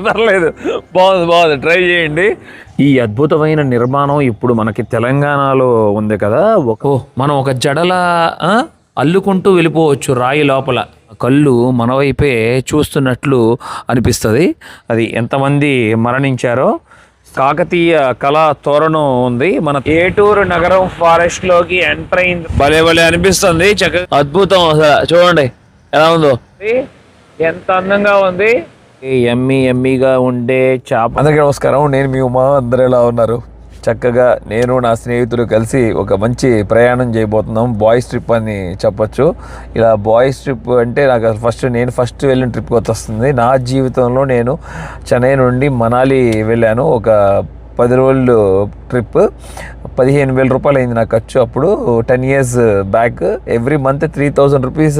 పర్లేదు, బాగుంది, ట్రై చేయండి. ఈ అద్భుతమైన నిర్మాణం ఇప్పుడు మనకి తెలంగాణలో ఉంది కదా. మనం ఒక జడల అల్లుకుంటూ వెళ్ళిపోవచ్చు రాయి లోపల. కళ్ళు మన వైపే చూస్తున్నట్లు అనిపిస్తుంది. అది ఎంతమంది మరణించారో. కాకతీయ కళా తోరణం ఉంది. మన ఏటూరు నగరం ఫారెస్ట్ లోకి ఎంటర్ అయింది. భలే అనిపిస్తుంది. చక్కగా అద్భుతం. అసలు చూడండి ఎలా ఉందో, ఎంత అందంగా ఉంది. ఎమ్మీగా ఉండే చేప. అందరికీ నమస్కారం. నేను మీ ఉమా. అందరూ ఎలా ఉన్నారు? చక్కగా నేను నా స్నేహితులు కలిసి ఒక మంచి ప్రయాణం చేయబోతున్నాం. బాయ్స్ ట్రిప్ అని చెప్పొచ్చు. ఇలా బాయ్స్ ట్రిప్ అంటే నాకు నేను ఫస్ట్ వెళ్ళిన ట్రిప్ గుర్తొస్తుంది. నా జీవితంలో నేను చెన్నై నుండి మనాలి వెళ్ళాను. ఒక 10 రోజులు ట్రిప్. 15,000 రూపాయలు అయింది నా ఖర్చు. అప్పుడు 10 years back. Every month 3,000 rupees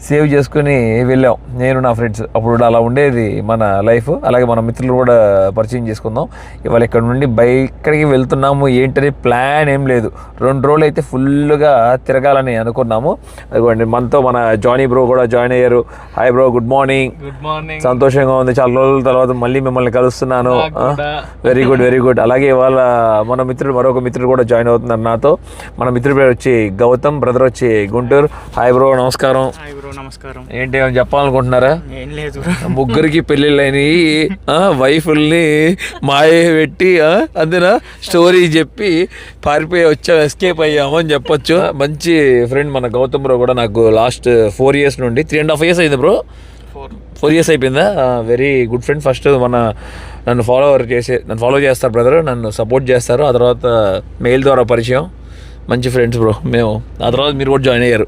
save చేసుకుని వెళ్ళాం నేను నా ఫ్రెండ్స్. అప్పుడు అలా ఉండేది మన లైఫ్. అలాగే మన మిత్రులు కూడా పరిచయం చేసుకుందాం. ఇవాళ ఇక్కడ నుండి ఎక్కడికి వెళ్తున్నాము ఏంటనే ప్లాన్ ఏం లేదు. 2 రోజులు అయితే ఫుల్గా తిరగాలని అనుకున్నాము. అదిగోండి మనతో మన జానీ బ్రో కూడా జాయిన్ అయ్యారు. Hi bro, good morning. సంతోషంగా ఉంది, చాలా రోజుల తర్వాత మళ్ళీ మిమ్మల్ని కలుస్తున్నాను. Very good. అలాగే ఇవాళ మన మరొక మిత్రుడు కూడా జాయిన్ అవుతున్నారు నాతో. మన మిత్రుడి పేరు వచ్చి గౌతమ్, బ్రదర్ వచ్చి గుంటూరు. హాయ్ బ్రో, నమస్కారం. ఏంటి ఏమైనా చెప్పాలనుకుంటున్నారా? ముగ్గురికి పెళ్ళిళ్ళని వైఫుల్ని మాయ పెట్టి అందున స్టోరీ చెప్పి పారిపోయి వచ్చాం, ఎస్కేప్ అయ్యాము అని చెప్పొచ్చు. మంచి ఫ్రెండ్ మన గౌతమ్ బ్రో కూడా. నాకు లాస్ట్ 4 years నుండి 3.5 years అయింది బ్రో. 4 years అయిపోయిందా? Very good friend. ఫస్ట్ నన్ను ఫాలో చేస్తారు బ్రదర్, నన్ను సపోర్ట్ చేస్తారు. ఆ తర్వాత మెయిల్ ద్వారా పరిచయం. మంచి ఫ్రెండ్స్ బ్రో మేము. ఆ తర్వాత మీరు కూడా జాయిన్ అయ్యారు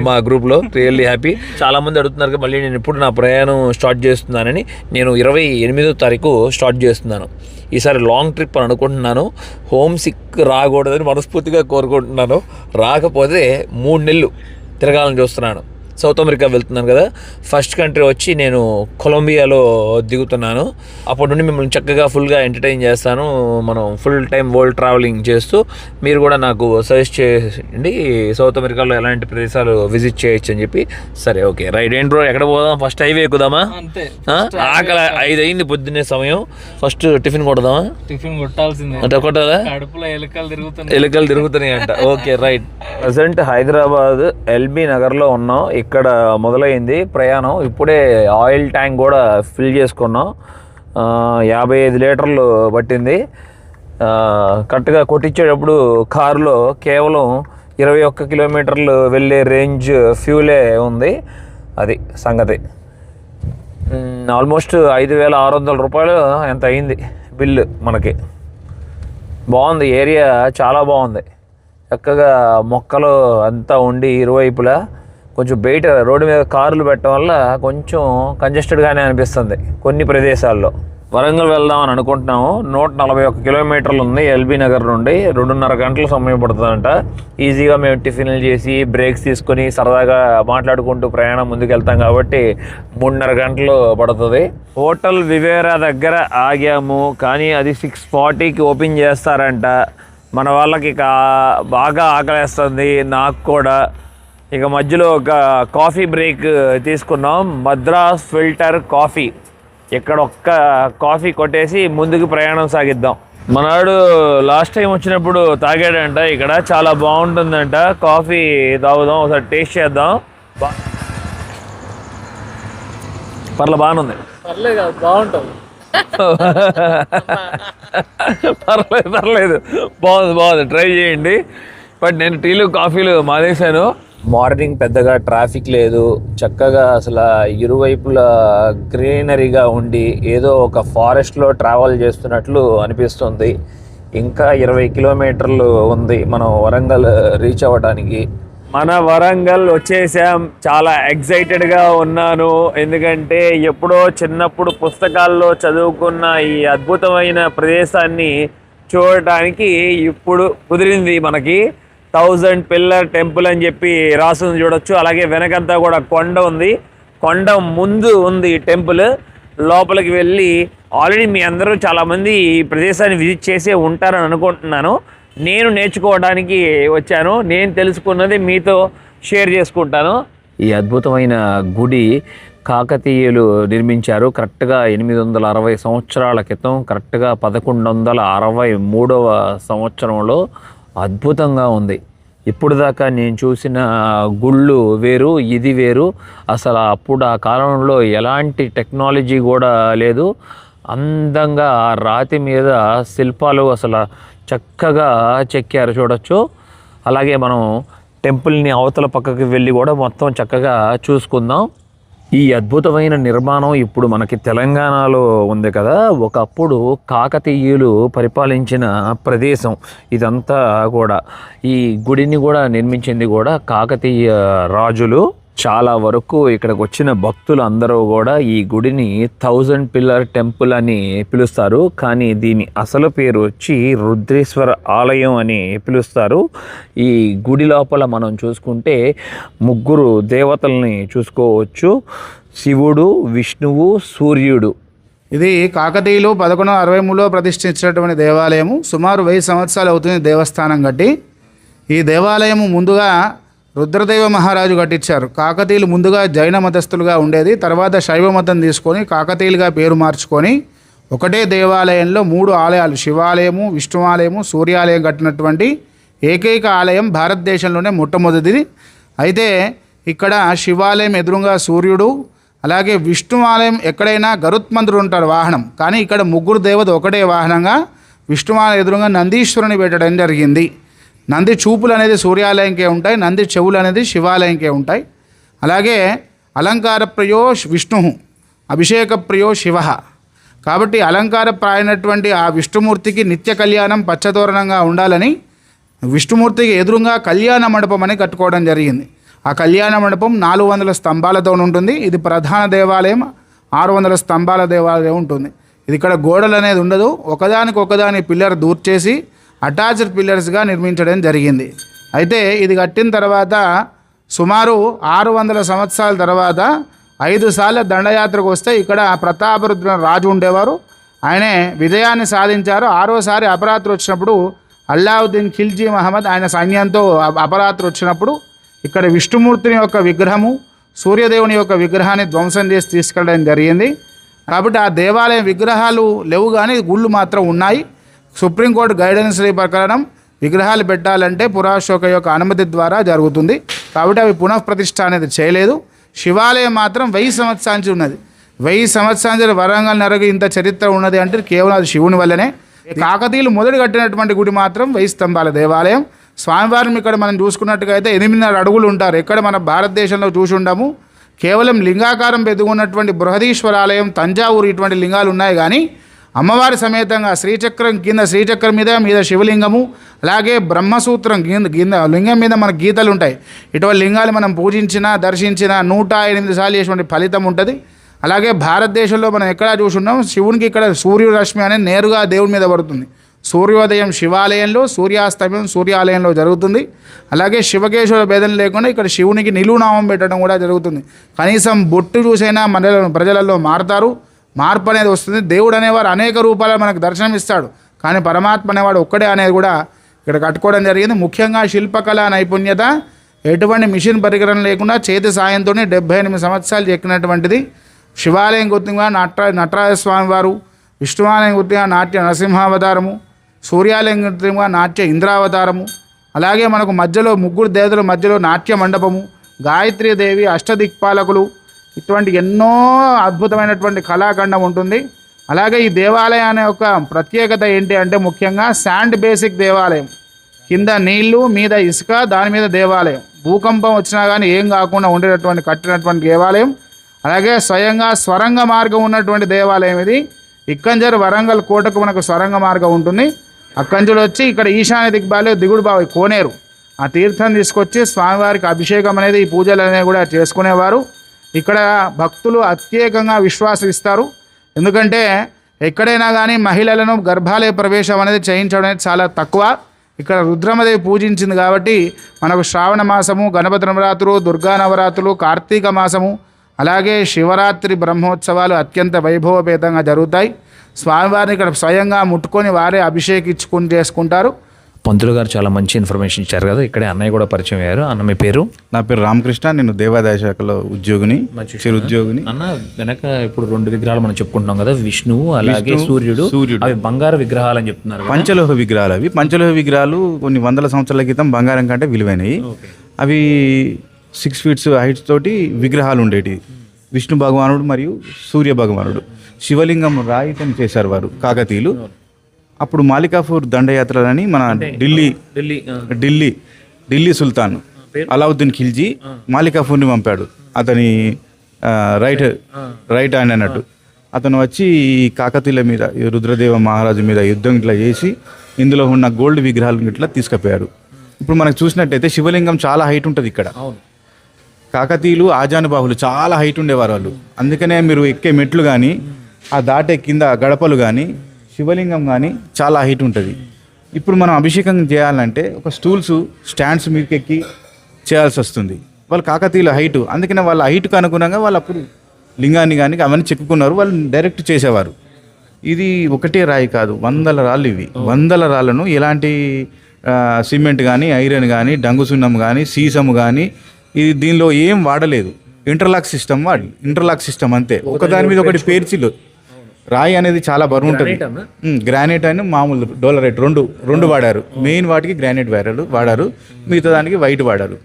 మా గ్రూప్లో. Really happy. చాలామంది అడుగుతున్నారు మళ్ళీ నేను ఇప్పుడు నా ప్రయాణం స్టార్ట్ చేస్తున్నానని. నేను 28వ తారీఖు స్టార్ట్ చేస్తున్నాను. ఈసారి లాంగ్ ట్రిప్ అని అనుకుంటున్నాను. హోమ్ సిక్ రాకూడదని మనస్ఫూర్తిగా కోరుకుంటున్నాను. రాకపోతే 3 నెలలు తిరగాలని చూస్తున్నాను. సౌత్ అమెరికా వెళ్తున్నాను కదా. ఫస్ట్ కంట్రీ వచ్చి నేను కొలంబియాలో దిగుతున్నాను. అప్పటి నుండి మిమ్మల్ని చక్కగా ఫుల్గా ఎంటర్టైన్ చేస్తాను. మనం ఫుల్ టైం వరల్డ్ ట్రావెలింగ్ చేస్తూ మీరు కూడా నాకు సజెస్ట్ చేయండి సౌత్ అమెరికాలో ఎలాంటి ప్రదేశాలు విజిట్ చేయొచ్చు అని చెప్పి. సరే, ఓకే, రైట్. ఏంటి బ్రో, ఎక్కడ పోదాం? ఫస్ట్ హైవే ఎక్కుదామా? ఆకలి 5 అయింది పొద్దున్నే సమయం. ఫస్ట్ టిఫిన్ కొడదామా? టిఫిన్ కొట్టాల్సిందే. అంటే కొట్టాలా? కడుపులో ఎలుకలు తిరుగుతున్నాయి అంట. Okay, right. Present Hyderabad LB నగర్లో ఉన్నాం. ఇక్కడ మొదలైంది ప్రయాణం. ఇప్పుడే ఆయిల్ ట్యాంక్ కూడా ఫిల్ చేసుకున్నాం. 55 లీటర్లు పట్టింది. కరెక్ట్గా కొట్టించేటప్పుడు కారులో కేవలం 21 కిలోమీటర్లు వెళ్ళే రేంజ్ ఫ్యూలే ఉంది. అది సంగతి. ఆల్మోస్ట్ 5,600 రూపాయలు ఎంత అయింది బిల్లు మనకి. బాగుంది, ఏరియా చాలా బాగుంది. చక్కగా మొక్కలు అంతా ఉండి ఇరువైపులా. కొంచెం బయట రోడ్డు మీద కార్లు పెట్టడం వల్ల కొంచెం కంజెస్టెడ్గానే అనిపిస్తుంది కొన్ని ప్రదేశాల్లో. వరంగల్ వెళ్దామని అనుకుంటున్నాము. 141 కిలోమీటర్లు ఉంది ఎల్బీ నగర్ నుండి. 2.5 గంటల సమయం పడుతుందంట. ఈజీగా మేము టిఫిన్లు చేసి బ్రేక్స్ తీసుకొని సరదాగా మాట్లాడుకుంటూ ప్రయాణం ముందుకు వెళ్తాం కాబట్టి 3.5 గంటలు పడుతుంది. హోటల్ వివేరా దగ్గర ఆగాము, కానీ అది 6:40కి ఓపెన్ చేస్తారంట. మన వాళ్ళకి బాగా ఆకలేస్తుంది, నాకు కూడా. ఇక మధ్యలో ఒక కాఫీ బ్రేక్ తీసుకున్నాం. Madras filter coffee. ఇక్కడ ఒక్క కాఫీ కొట్టేసి ముందుకు ప్రయాణం సాగిద్దాం. మనవాడు లాస్ట్ టైం వచ్చినప్పుడు తాగాడంట. ఇక్కడ చాలా బాగుంటుందంట. కాఫీ తాగుదాం, ఒకసారి టేస్ట్ చేద్దాం. బాగానుంది. బాగుంటుంది. పర్లేదు, బాగుంది, ట్రై చేయండి. బట్ నేను టీలు కాఫీలు మానేశాను. మార్నింగ్ పెద్దగా ట్రాఫిక్ లేదు. చక్కగా అసలు ఇరువైపులా గ్రీనరీగా ఉండి ఏదో ఒక ఫారెస్ట్లో ట్రావెల్ చేస్తున్నట్లు అనిపిస్తుంది. ఇంకా 20 కిలోమీటర్లు ఉంది మనం వరంగల్ రీచ్ అవ్వడానికి. మన వరంగల్ వచ్చేసాం. చాలా ఎక్సైటెడ్గా ఉన్నాను. ఎందుకంటే ఎప్పుడో చిన్నప్పుడు పుస్తకాల్లో చదువుకున్న ఈ అద్భుతమైన ప్రదేశాన్ని చూడటానికి ఇప్పుడు కుదిరింది మనకి. 1000 పిల్లర్ టెంపుల్ అని చెప్పి రాసుంది చూడొచ్చు. అలాగే వెనకంతా కూడా కొండ ఉంది. కొండ ముందు ఉంది టెంపుల్. లోపలికి వెళ్ళి ఆల్రెడీ మీ అందరూ చాలామంది ఈ ప్రదేశాన్ని విజిట్ చేసే ఉంటారని అనుకుంటున్నాను. నేను నేర్చుకోవడానికి వచ్చాను. నేను తెలుసుకున్నది మీతో షేర్ చేసుకుంటాను. ఈ అద్భుతమైన గుడి కాకతీయులు నిర్మించారు. కరెక్ట్గా 860 సంవత్సరాల క్రితం, కరెక్ట్గా 1163వ సంవత్సరంలో. అద్భుతంగా ఉంది. ఇప్పుడు దాకా నేను చూసిన గుళ్ళు వేరు, ఇది వేరు. అసలు అప్పుడు ఆ కాలంలో ఎలాంటి టెక్నాలజీ కూడా లేదు. అందంగా రాతి మీద శిల్పాలు అసలు చక్కగా చెక్కారు, చూడొచ్చు. అలాగే మనం టెంపుల్ని అవతల పక్కకి వెళ్ళి కూడా మొత్తం చక్కగా చూసుకుందాం. ఈ అద్భుతమైన నిర్మాణం ఇప్పుడు మనకి తెలంగాణలో ఉంది కదా. ఒకప్పుడు కాకతీయులు పరిపాలించిన ప్రదేశం ఇదంతా కూడా. ఈ గుడిని కూడా నిర్మించింది కూడా కాకతీయ రాజులు. చాలా వరకు ఇక్కడికి వచ్చిన భక్తులు అందరూ కూడా ఈ గుడిని 1000 పిల్లర్ టెంపుల్ అని పిలుస్తారు. కానీ దీని అసలు పేరు వచ్చి రుద్రేశ్వర ఆలయం అని పిలుస్తారు. ఈ గుడి లోపల మనం చూసుకుంటే 3 దేవతల్ని చూసుకోవచ్చు. శివుడు, విష్ణువు, సూర్యుడు. ఇది కాకతీయులు 1163లో ప్రతిష్ఠించినటువంటి దేవాలయము. సుమారు 1000 సంవత్సరాలు అవుతుంది దేవస్థానం కట్టి. ఈ దేవాలయము ముందుగా రుద్రదేవ మహారాజు కట్టించారు. కాకతీయులు ముందుగా జైన మతస్థులుగా ఉండేది. తర్వాత శైవ మతం తీసుకొని కాకతీయులుగా పేరు మార్చుకొని ఒకటే దేవాలయంలో 3 ఆలయాలు, శివాలయము, విష్ణువాలయము, సూర్యాలయం కట్టినటువంటి ఏకైక ఆలయం భారతదేశంలోనే మొట్టమొదటిది. అయితే ఇక్కడ శివాలయం ఎదురుగా సూర్యుడు, అలాగే విష్ణువాలయం ఎక్కడైనా గరుత్మంతుడు ఉంటాడు వాహనం. కానీ ఇక్కడ 3 దేవత ఒకటే వాహనంగా విష్ణువాలయం ఎదురుగా నందీశ్వరుని పెట్టడం జరిగింది. నంది చూపులు అనేది సూర్యాలయంకే ఉంటాయి, నంది చెవులు అనేది శివాలయంకే ఉంటాయి. అలాగే అలంకార ప్రియో విష్ణు, అభిషేక ప్రియో శివ. కాబట్టి అలంకారప్రాయమైనటువంటి ఆ విష్ణుమూర్తికి నిత్య కళ్యాణం పచ్చతోరణంగా ఉండాలని విష్ణుమూర్తికి ఎదురుగా కళ్యాణ మండపం అని కట్టుకోవడం జరిగింది. ఆ కళ్యాణ మండపం 400 స్తంభాలతో ఉంటుంది. ఇది ప్రధాన దేవాలయం 600 స్తంభాల దేవాలయం ఉంటుంది. ఇది ఇక్కడ గోడలు అనేది ఉండదు. ఒకదాని పిల్లర్ దూర్చేసి అటాచ్డ్ పిల్లర్స్గా నిర్మించడం జరిగింది. అయితే ఇది కట్టిన తర్వాత సుమారు 600 సంవత్సరాల తర్వాత 5 సార్లు దండయాత్రకు వస్తే ఇక్కడ ప్రతాపరుద్ర రాజు ఉండేవారు. ఆయనే విజయాన్ని సాధించారు. 6వసారి అపరాత్రి వచ్చినప్పుడు అల్లావుద్దీన్ ఖిల్జీ మహమ్మద్ ఆయన సైన్యంతో అపరాత్రి వచ్చినప్పుడు ఇక్కడ విష్ణుమూర్తిని యొక్క విగ్రహము, సూర్యదేవుని యొక్క విగ్రహాన్ని ధ్వంసం చేసి తీసుకెళ్ళడం జరిగింది. కాబట్టి ఆ దేవాలయం విగ్రహాలు లేవు, కానీ గుళ్ళు మాత్రం ఉన్నాయి. సుప్రీంకోర్టు గైడెన్స్ ప్రకారం విగ్రహాలు పెట్టాలంటే పురాశోక యొక్క అనుమతి ద్వారా జరుగుతుంది. కాబట్టి అవి పునఃప్రతిష్ఠ అనేది చేయలేదు. శివాలయం మాత్రం 1000 సంవత్సరాల నుంచి ఉన్నది. 1000 సంవత్సరాల నుంచి వరంగల్ నరగు ఇంత చరిత్ర ఉన్నది అంటే కేవలం అది శివుని వల్లనే. కాకతీయులు మొదటి కట్టినటువంటి గుడి మాత్రం 1000 స్తంభాల దేవాలయం. స్వామివారిని ఇక్కడ మనం చూసుకున్నట్టుగా అయితే 8.5 అడుగులు ఉంటారు. ఎక్కడ మన భారతదేశంలో చూసి ఉండము. కేవలం లింగాకారం పెద్దగున్నటువంటి బృహదీశ్వర ఆలయం, తంజావూరు ఇటువంటి లింగాలు ఉన్నాయి. కానీ అమ్మవారి సమేతంగా శ్రీచక్రం కింద, శ్రీచక్రం మీద శివలింగము, అలాగే బ్రహ్మసూత్రం కింద లింగం మీద మన గీతలు ఉంటాయి. ఇటువంటి లింగాలు మనం పూజించినా దర్శించినా 108 సార్లు చేసినటువంటి ఫలితం ఉంటుంది. అలాగే భారతదేశంలో మనం ఎక్కడా చూసున్నాం, శివునికి ఇక్కడ సూర్యరశ్మి అనేది నేరుగా దేవుడి మీద పడుతుంది. సూర్యోదయం శివాలయంలో, సూర్యాస్తమయం సూర్యాలయంలో జరుగుతుంది. అలాగే శివకేశవుల భేదం లేకుండా ఇక్కడ శివునికి నిలువునామం పెట్టడం కూడా జరుగుతుంది. కనీసం బొట్టు చూసైనా మన ప్రజలలో మారుతారు, మార్పు అనేది వస్తుంది. దేవుడు అనేవారు అనేక రూపాల్లో మనకు దర్శనమిస్తాడు, కానీ పరమాత్మ అనేవాడు ఒక్కడే అనేది కూడా ఇక్కడ కట్టుకోవడం జరిగింది. ముఖ్యంగా శిల్పకళా నైపుణ్యత, ఎటువంటి మిషన్ పరికరం లేకుండా చేతి సాయంతో 78 సంవత్సరాలు చెక్కినటువంటిది. శివాలయం గుర్తుగా నటరాజ స్వామి వారు, విష్ణువాలయం గుర్తుగా నాట్య నరసింహావతారము, సూర్యాలయం గుర్తుగా నాట్య ఇంద్రావతారము, అలాగే మనకు మధ్యలో 3 దేవతల మధ్యలో నాట్య మండపము, గాయత్రీదేవి, అష్టదిక్పాలకులు, ఇటువంటి ఎన్నో అద్భుతమైనటువంటి కళాఖండం ఉంటుంది. అలాగే ఈ దేవాలయాన్ని యొక్క ప్రత్యేకత ఏంటి అంటే ముఖ్యంగా శాండ్ బేసిక్ దేవాలయం. కింద నీళ్లు, మీద ఇసుక, దాని మీద దేవాలయం. భూకంపం వచ్చినా కానీ ఏం కాకుండా ఉండేటటువంటి కట్టినటువంటి దేవాలయం. అలాగే స్వయంగా స్వరంగ మార్గం ఉన్నటువంటి దేవాలయం ఇది. ఇక్కంజర్ వరంగల్ కోటకు మనకు స్వరంగ మార్గం ఉంటుంది. అక్కంజుడు వచ్చి ఇక్కడ ఈశాన్య దిగ్బాలు దిగుడు బావి కోనేరు, ఆ తీర్థం తీసుకొచ్చి స్వామివారికి అభిషేకం అనేది, ఈ పూజలు అనేవి కూడా చేసుకునేవారు. ఇక్కడ భక్తులు అత్యేకంగా విశ్వాసిస్తారు. ఎందుకంటే ఎక్కడైనా కానీ మహిళలను గర్భాలయ ప్రవేశం అనేది చేయించడం అనేది చాలా తక్కువ. ఇక్కడ రుద్రమదేవి పూజించింది కాబట్టి మనకు శ్రావణ మాసము, గణపతి నవరాత్రులు, దుర్గా నవరాత్రులు, కార్తీక మాసము, అలాగే శివరాత్రి బ్రహ్మోత్సవాలు అత్యంత వైభవపేతంగా జరుగుతాయి. స్వామివారిని ఇక్కడ స్వయంగా ముట్టుకొని వారే అభిషేకించుకుని చేసుకుంటారు. పంతులు గారు చాలా మంచి ఇన్ఫర్మేషన్ ఇచ్చారు కదా. ఇక్కడే అన్నయ్య కూడా పరిచయం అయ్యారు. అన్న మీ పేరు? నా పేరు రామకృష్ణ, నేను దేవాదాయ శాఖలో ఉద్యోగిని, చిరు ఉద్యోగిని. అన్న వెనక ఇప్పుడు 2 విగ్రహాలు మనం చెప్పుకుంటున్నాం కదా, విష్ణువు అలాగే సూర్యుడు. అవి బంగారు విగ్రహాలు అని చెప్తున్నారు. పంచలోహ విగ్రహాలు అవి. పంచలోహ విగ్రహాలు కొన్ని వందల సంవత్సరాల క్రితం బంగారం కంటే విలువైనవి. అవి 6 feet హైట్స్ తోటి విగ్రహాలు ఉండేవి. విష్ణు భగవానుడు మరియు సూర్య భగవానుడు. శివలింగం రాయితం చేశారు వారు కాకతీయులు. అప్పుడు మాలికాపూర్ దండయాత్రలని మన ఢిల్లీ సుల్తాన్ అలావుద్దీన్ ఖిల్జీ మాలికాపూర్ని పంపాడు. అతని రైట్ హ్యాండ్ అన్నట్టు. అతను వచ్చి ఈ కాకతీయుల మీద, రుద్రదేవ మహారాజు మీద యుద్ధం ఇట్లా చేసి ఇందులో ఉన్న గోల్డ్ విగ్రహాలు ఇట్లా తీసుకుపోయారు. ఇప్పుడు మనకు చూసినట్టయితే శివలింగం చాలా హైట్ ఉంటుంది ఇక్కడ. కాకతీయులు ఆజానుబాహులు, చాలా హైట్ ఉండేవారు వాళ్ళు. అందుకనే మీరు ఎక్కే మెట్లు కానీ, ఆ దాటే కింద గడపలు కానీ, శివలింగం కానీ చాలా హైట్ ఉంటుంది. ఇప్పుడు మనం అభిషేకం చేయాలంటే ఒక స్టాండ్స్ మీదకి ఎక్కి చేయాల్సి వస్తుంది. వాళ్ళు కాకతీయుల హైటు, అందుకనే వాళ్ళ హైట్కు అనుగుణంగా వాళ్ళు అప్పుడు లింగాన్ని కానీ అవన్నీ చెక్కుకున్నారు. వాళ్ళు డైరెక్ట్ చేసేవారు. ఇది ఒకటే రాయి కాదు, 100 రాళ్ళు ఇవి. 100 రాళ్ళను ఎలాంటి సిమెంట్ కానీ, ఐరన్ కానీ, డంగు సున్నం కానీ, సీసము కానీ ఇది దీనిలో ఏం వాడలేదు. ఇంటర్లాక్ సిస్టమ్ అంతే. ఒకదాని మీద ఒకటి పేర్చిలు. రాయి అనేది చాలా బరువు ఉంటుంది. గ్రానైట్ అని మామూలు డోలరైట్ రెండు వాడారు. మెయిన్ వాటికి గ్రానైట్ వాడారు, మిగతా దానికి వైట్ వాడారు.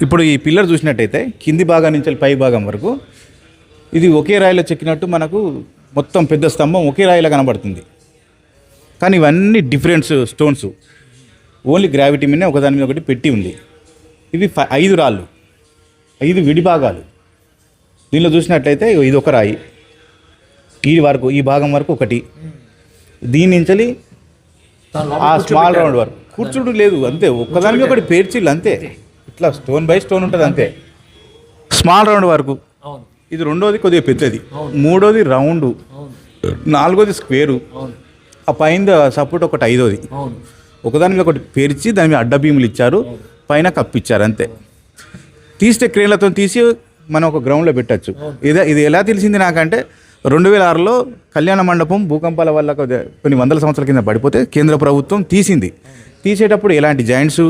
ఇప్పుడు ఈ పిల్లర్ చూసినట్టయితే కింది భాగం నుంచి పై భాగం వరకు ఇది ఒకే రాయిలో చెక్కినట్టు మనకు మొత్తం పెద్ద స్తంభం ఒకే రాయిలో కనబడుతుంది. కానీ ఇవన్నీ డిఫరెంట్ స్టోన్స్, ఓన్లీ గ్రావిటీ మీదనే ఒకదాని మీద ఒకటి పెట్టి ఉంది. ఇవి 5 రాళ్ళు, 5 విడి భాగాలు. దీనిలో చూసినట్లయితే ఇది ఒక రాయి, ఈ భాగం వరకు ఒకటి, దీని నుంచి ఆ స్మాల్ రౌండ్ వరకు కూర్చుడు లేదు అంతే. ఒక్కదాని మీద ఒకటి పేర్చిళ్ళు అంతే. ఇట్లా స్టోన్ బై స్టోన్ ఉంటుంది అంతే. స్మాల్ రౌండ్ వరకు ఇది. రెండోది కొద్దిగా పెద్దది, మూడోది రౌండ్, నాలుగోది స్క్వేరు, ఆ పైన సపోర్ట్ ఒకటి, ఐదోది. ఒకదాని మీద ఒకటి పేర్చి దాని మీద అడ్డ భీములు ఇచ్చారు, పైన కప్పిచ్చారు అంతే. తీస్తే క్రేన్లతో తీసి మనం ఒక గ్రౌండ్లో పెట్టచ్చు. ఇది ఎలా తెలిసింది నాకంటే 2006లో కళ్యాణ మండపం భూకంపాల వల్ల కొన్ని వందల సంవత్సరాల కింద పడిపోతే కేంద్ర ప్రభుత్వం తీసింది. తీసేటప్పుడు ఎలాంటి జాయింట్స్,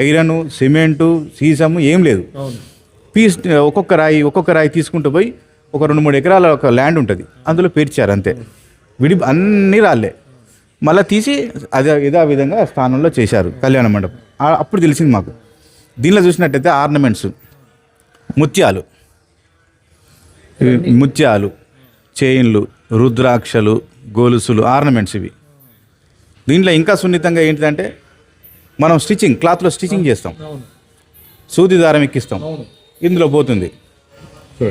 ఐరన్, సిమెంటు, సీసము ఏం లేదు. ఒక్కొక్క రాయి తీసుకుంటూ పోయి ఒక 2-3 ఎకరాల ఒక ల్యాండ్ ఉంటుంది, అందులో పేర్చారు అంతే. అన్నీ రాళ్ళే. మళ్ళీ తీసి ఇదే విధంగా స్థానంలో చేశారు కళ్యాణ మండపం. అప్పుడు తెలిసింది మాకు. దీనిలో చూసినట్టయితే ఆర్నమెంట్స్, ముత్యాలు, చైన్లు, రుద్రాక్షలు, గొలుసులు, ఆర్నమెంట్స్ ఇవి. దీంట్లో ఇంకా సున్నితంగా ఏంటిదంటే మనం క్లాత్లో స్టిచ్చింగ్ చేస్తాం, సూది దారం ఎక్కిస్తాం, ఇందులో పోతుంది.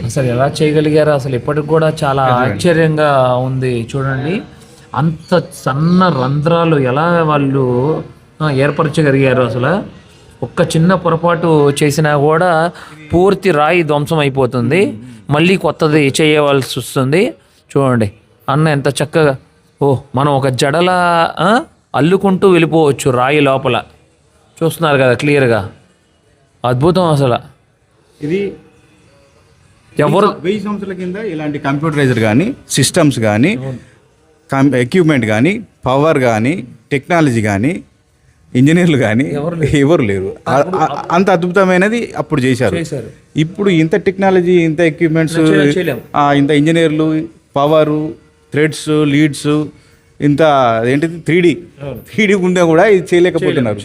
అసలు ఎలా చేయగలిగారు అసలు ఇప్పటికి కూడా చాలా ఆశ్చర్యంగా ఉంది. చూడండి, అంత సన్న రంధ్రాలు ఎలా వాళ్ళు ఏర్పరచగలిగారు. అసలు ఒక్క చిన్న పొరపాటు చేసినా కూడా పూర్తి రాయి ధ్వంసం అయిపోతుంది, మళ్ళీ కొత్తది చేయవలసి వస్తుంది. చూడండి అన్న ఎంత చక్కగా, మనం ఒక జడలా అల్లుకుంటూ వెళ్ళిపోవచ్చు రాయి లోపల. చూస్తున్నారు కదా క్లియర్గా, అద్భుతం అసలు. ఇది ఎవరు 1000 సంవత్సరాల కింద ఇలాంటి కంప్యూటరైజర్ కానీ, సిస్టమ్స్ కానీ, ఎక్విప్మెంట్ కానీ, పవర్ కానీ, టెక్నాలజీ కానీ, ఇంజనీర్లు కానీ ఎవరు లేరు. అంత అద్భుతమైనది అప్పుడు చేశారు. ఇప్పుడు ఇంత టెక్నాలజీ, ఇంత ఎక్విప్మెంట్స్, ఇంత ఇంజనీర్లు, పవరు, థ్రెడ్స్, లీడ్స్, ఇంత ఏంటిది 3D ఉండే కూడా ఇది చేయలేకపోతున్నారు.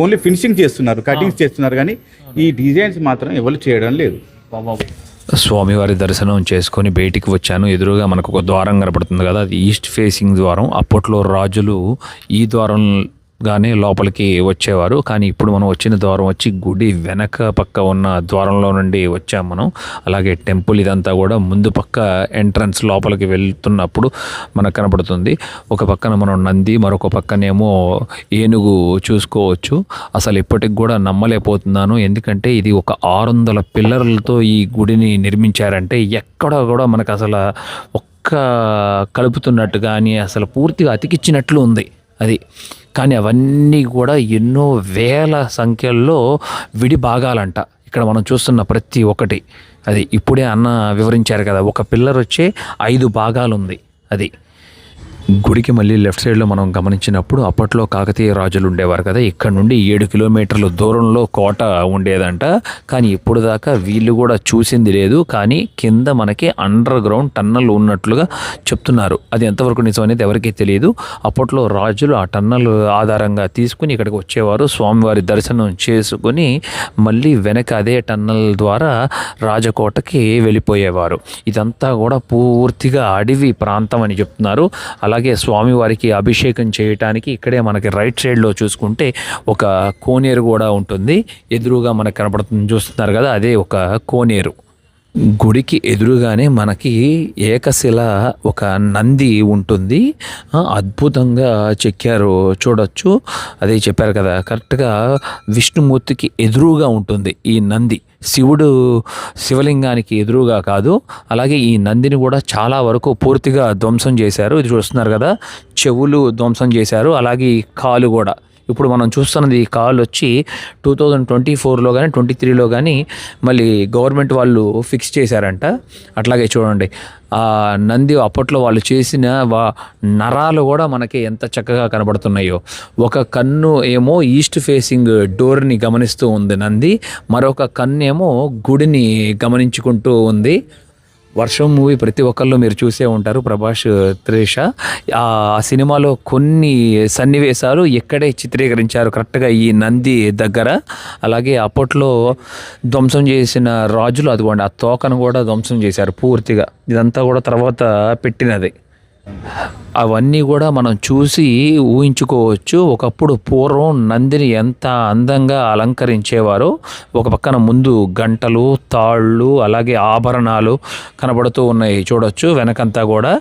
ఓన్లీ ఫినిషింగ్ చేస్తున్నారు, కటింగ్స్ చేస్తున్నారు, కానీ ఈ డిజైన్స్ మాత్రం ఎవరు చేయడం లేదు. స్వామివారి దర్శనం చేసుకొని బయటికి వచ్చాను. ఎదురుగా మనకు ఒక ద్వారం కనపడుతుంది కదా, అది ఈస్ట్ ఫేసింగ్ ద్వారం. అప్పట్లో రాజులు ఈ ద్వారంగానే లోపలికి వచ్చేవారు. కానీ ఇప్పుడు మనం వచ్చిన ద్వారం వచ్చి గుడి వెనక పక్క ఉన్న ద్వారంలో నుండి వచ్చాం మనం. అలాగే టెంపుల్ ఇదంతా కూడా ముందు పక్క ఎంట్రన్స్ లోపలికి వెళ్తున్నప్పుడు మనకు కనపడుతుంది. ఒక పక్కన మనం నంది, మరొక పక్కనేమో ఏనుగు చూసుకోవచ్చు. అసలు ఇప్పటికి కూడా నమ్మలేకపోతున్నాను, ఎందుకంటే ఇది ఒక 600 పిల్లర్లతో ఈ గుడిని నిర్మించారంటే ఎక్కడ కూడా మనకు అసలు ఒక్క కలుపుతున్నట్టు కానీ అసలు పూర్తిగా అతికిచ్చినట్లు ఉంది అది. కానీ అవన్నీ కూడా ఎన్నో వేల సంఖ్యల్లో విడి భాగాలంట ఇక్కడ మనం చూస్తున్న ప్రతి ఒక్కటి. అది ఇప్పుడే అన్న వివరించారు కదా, ఒక పిల్లర్ వచ్చే 5 భాగాలు ఉంది. అది గుడికి మళ్ళీ లెఫ్ట్ సైడ్లో మనం గమనించినప్పుడు అప్పట్లో కాకతీయ రాజులు ఉండేవారు కదా, ఇక్కడ నుండి 7 కిలోమీటర్ల దూరంలో కోట ఉండేదంట. కానీ ఇప్పుడు దాకా వీళ్ళు కూడా చూసింది లేదు. కానీ కింద మనకి అండర్ గ్రౌండ్ టన్నల్ ఉన్నట్లుగా చెప్తున్నారు. అది ఎంతవరకు నిజం అనేది ఎవరికీ తెలియదు. అప్పట్లో రాజులు ఆ టన్నల్ ఆధారంగా తీసుకుని ఇక్కడికి వచ్చేవారు, స్వామివారి దర్శనం చేసుకుని మళ్ళీ వెనక అదే టన్నల్ ద్వారా రాజకోటకి వెళ్ళిపోయేవారు. ఇదంతా కూడా పూర్తిగా అడవి ప్రాంతం అని చెప్తున్నారు. అలాగే స్వామివారికి అభిషేకం చేయటానికి ఇక్కడే మనకి రైట్ సైడ్లో చూసుకుంటే ఒక కోనేరు కూడా ఉంటుంది. ఎదురుగా మనకు కనపడుతుంది, చూస్తున్నారు కదా, అదే ఒక కోనేరు. గుడికి ఎదురుగానే మనకి ఏకశిల ఒక నంది ఉంటుంది. అద్భుతంగా చెక్కారు, చూడొచ్చు. అదే చెప్పారు కదా, కరెక్ట్గా విష్ణుమూర్తికి ఎదురుగా ఉంటుంది ఈ నంది. శివలింగానికి ఎదురుగా కాదు. అలాగే ఈ నందిని కూడా చాలా వరకు పూర్తిగా ధ్వంసం చేశారు. ఇది చూస్తున్నారు కదా, చెవులు ధ్వంసం చేశారు. అలాగే ఈ కాలు కూడా. ఇప్పుడు మనం చూస్తున్నది ఈ కాల్ వచ్చి 2024లో కానీ 23లో కానీ మళ్ళీ గవర్నమెంట్ వాళ్ళు ఫిక్స్ చేశారంట. అట్లాగే చూడండి, ఆ నంది అప్పట్లో వాళ్ళు చేసిన నరాలు కూడా మనకి ఎంత చక్కగా కనబడుతున్నాయో. ఒక కన్ను ఏమో ఈస్ట్ ఫేసింగ్ డోర్ని గమనిస్తూ ఉంది నంది, మరొక కన్ను ఏమో గుడిని గమనించుకుంటూ ఉంది. వర్షం మూవీ ప్రతి ఒక్కళ్ళు మీరు చూసే ఉంటారు, ప్రభాస్ త్రిష. ఆ సినిమాలో కొన్ని సన్నివేశాలు ఇక్కడే చిత్రీకరించారు, కరెక్ట్గా ఈ నంది దగ్గర. అలాగే అప్పట్లో ధ్వంసం చేసిన రాజులు అదిగోండి ఆ తోకను కూడా ధ్వంసం చేశారు పూర్తిగా. ఇదంతా కూడా తర్వాత పెట్టినది. అవన్నీ కూడా మనం చూసి ఊహించుకోవచ్చు. ఒకప్పుడు పూర్వం నందిని ఎంత అందంగా అలంకరించేవారో. ఒక పక్కన ముందు గంటలు, తాళ్ళు, అలాగే ఆభరణాలు కనబడుతూ ఉన్నాయి, చూడొచ్చు వెనకంతా కూడా.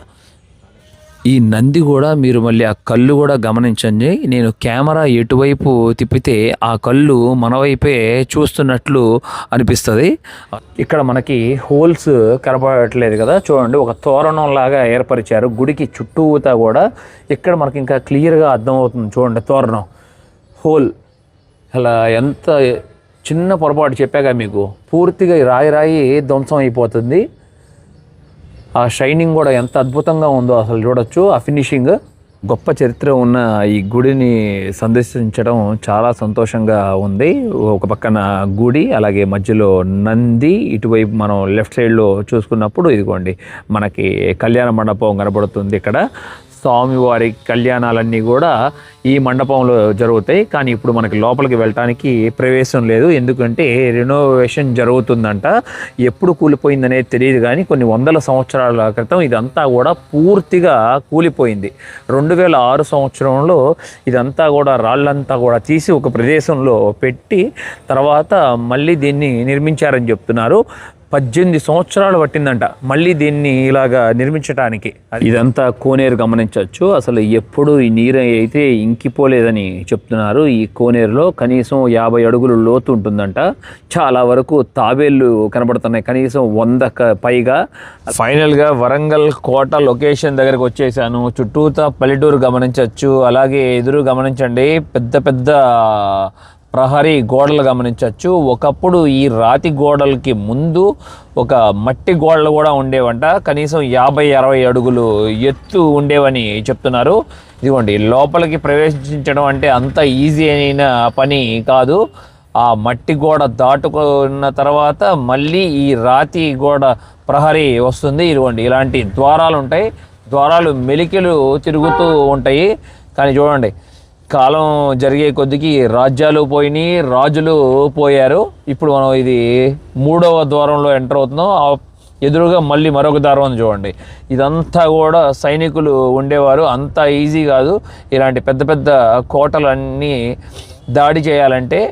ఈ నంది కూడా మీరు మళ్ళీ ఆ కళ్ళు కూడా గమనించండి. నేను కెమెరా ఎటువైపు తిప్పితే ఆ కళ్ళు మన వైపే చూస్తున్నట్లు అనిపిస్తుంది. ఇక్కడ మనకి హోల్స్ కనపడట్లేదు కదా, చూడండి ఒక తోరణం లాగా ఏర్పరిచారు గుడికి చుట్టూతా కూడా. ఇక్కడ మనకి ఇంకా క్లియర్గా అర్థమవుతుంది, చూడండి తోరణం హోల్. అలా ఎంత చిన్న పొరపాటు చెప్పాగా మీకు, పూర్తిగా రాయి ధ్వంసం అయిపోతుంది. ఆ షైనింగ్ కూడా ఎంత అద్భుతంగా ఉందో అసలు చూడొచ్చు. ఆ ఫినిషింగ్, గొప్ప చరిత్ర ఉన్న ఈ గుడిని సందర్శించడం చాలా సంతోషంగా ఉంది. ఒక పక్కన గుడి, అలాగే మధ్యలో నంది. ఇటువైపు మనం లెఫ్ట్ సైడ్లో చూసుకున్నప్పుడు ఇదిగోండి మనకి కళ్యాణ మండపం కనబడుతుంది. ఇక్కడ స్వామివారి కళ్యాణాలన్నీ కూడా ఈ మండపంలో జరుగుతాయి. కానీ ఇప్పుడు మనకి లోపలికి వెళ్ళటానికి ప్రవేశం లేదు, ఎందుకంటే రెనోవేషన్ జరుగుతుందంట. ఎప్పుడు కూలిపోయిందనేది తెలియదు, కానీ కొన్ని వందల సంవత్సరాల క్రితం ఇదంతా కూడా పూర్తిగా కూలిపోయింది. 2006 సంవత్సరంలో ఇదంతా కూడా రాళ్ళంతా కూడా తీసి ఒక ప్రదేశంలో పెట్టి తర్వాత మళ్ళీ దీన్ని నిర్మించారని చెప్తున్నారు. 18 సంవత్సరాలు పట్టిందంట మళ్ళీ దీన్ని ఇలాగా నిర్మించడానికి. ఇదంతా కోనేరు గమనించవచ్చు. అసలు ఎప్పుడు ఈ నీరు అయితే ఇంకిపోలేదని చెప్తున్నారు. ఈ కోనేరులో కనీసం 50 అడుగులు లోతు ఉంటుందంట. చాలా వరకు తాబేళ్ళు కనబడుతున్నాయి, కనీసం 100 పైగా. ఫైనల్గా వరంగల్ కోట లొకేషన్ దగ్గరకు వచ్చేసాను. చుట్టూతా పల్లెటూరు గమనించవచ్చు. అలాగే ఎదురు గమనించండి, పెద్ద పెద్ద ప్రహరీ గోడలు గమనించవచ్చు. ఒకప్పుడు ఈ రాతి గోడలకి ముందు ఒక మట్టి గోడలు కూడా ఉండేవంట, కనీసం 50-60 అడుగులు ఎత్తు ఉండేవని చెప్తున్నారు. ఇదిగోండి, లోపలికి ప్రవేశించడం అంటే అంత ఈజీ అయిన పని కాదు. ఆ మట్టి గోడ దాటుకున్న తర్వాత మళ్ళీ ఈ రాతి గోడ ప్రహరీ వస్తుంది. ఇదిగోండి, ఇలాంటి ద్వారాలు ఉంటాయి. ద్వారాలు మెలికలు తిరుగుతూ ఉంటాయి. కానీ చూడండి, కాలం జరిగే కొద్దికి రాజ్యాలు పోయినాయి, రాజులు పోయారు. ఇప్పుడు మనం ఇది 3వ ద్వారంలో ఎంటర్ అవుతున్నాం. ఎదురుగా మళ్ళీ మరొక ద్వారం చూడండి. ఇదంతా కూడా సైనికులు ఉండేవారు. అంత ఈజీ కాదు ఇలాంటి పెద్ద పెద్ద కోటలన్నీ దాడి చేయాలంటే.